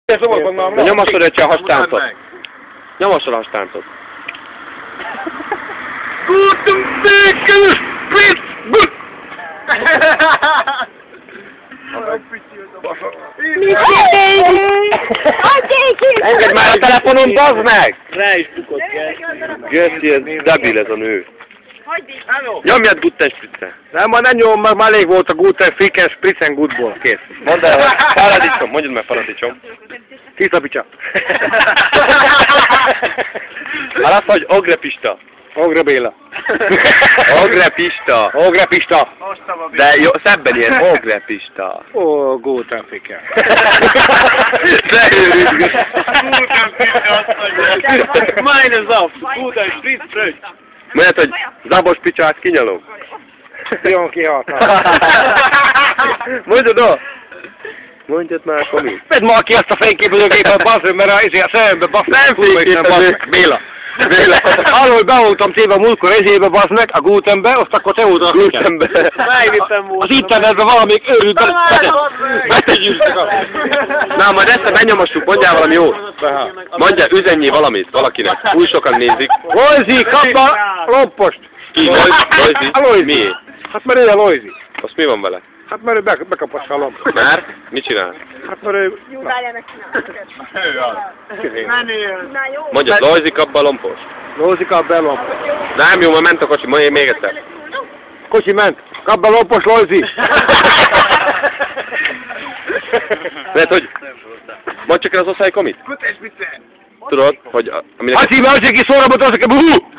Nyomassod egy a hastáncot. Nyomassod a hastáncot. Guten Bacon, Pittsburgh! Engedd már a telefonon, bazd meg! Rá is bukott kell. Göszi, ez debil ez a nő. Nyomjad Guten Spritzen. Nem, ma ne nyom, már elég volt a Guten Ficken Spritzen Goodból, kész. Mondd el, hogy paradicsom, mondjad meg paradicsom. Tiszapicsa. Hát azt, hogy Ogrepista. Ogre Béla. Ogrepista. Ogrepista. De jó, szebben ilyen Ogrepista. Ó, Guten Ficken. De őrülj. Minus off. Guten Spritzen. Mondjad, hogy Zabos picsát kinyalom. Jön kihaltam. Mondjad o! Mondjad már, Komi. Vedd ma ki azt a fényképezőgépet, basszön, mert a szemembe basszön. Nem fényképező. Béla. Béla. Arról be voltam téve a múltkor ezébe, bassz meg, a Gutenbe, azt akkor te voltál a Gutenbe. Az internetben valamik őrült betegyűztek a... Na, majd ezt benyomassuk, mondjál valami jót. Mondjál, üzenjé valamit valakinek. Új sokan nézik. Lojzi, kapd a lompost! Ki? Lojzi? Miért? Hát mert ő a Lojzi. Azt mi van vele? Hát mert ő bekapassa a lompot. Már? Mit csinál? Hát mert ő... Jó, várjál, megcsinálom. Mondjad, Lojzi kapba a lompost. Lojzi, kapd be a lompot. Nem jó, mert ment a kocsi, mondjad még egyszer. Kocsi ment. Kapd be a lompos, Lojzi. Lehet, hogy... Mondd csak el az osztály Komit? Tudod, hogy... Hát szívem, hogy ki szóra botozik a buhú!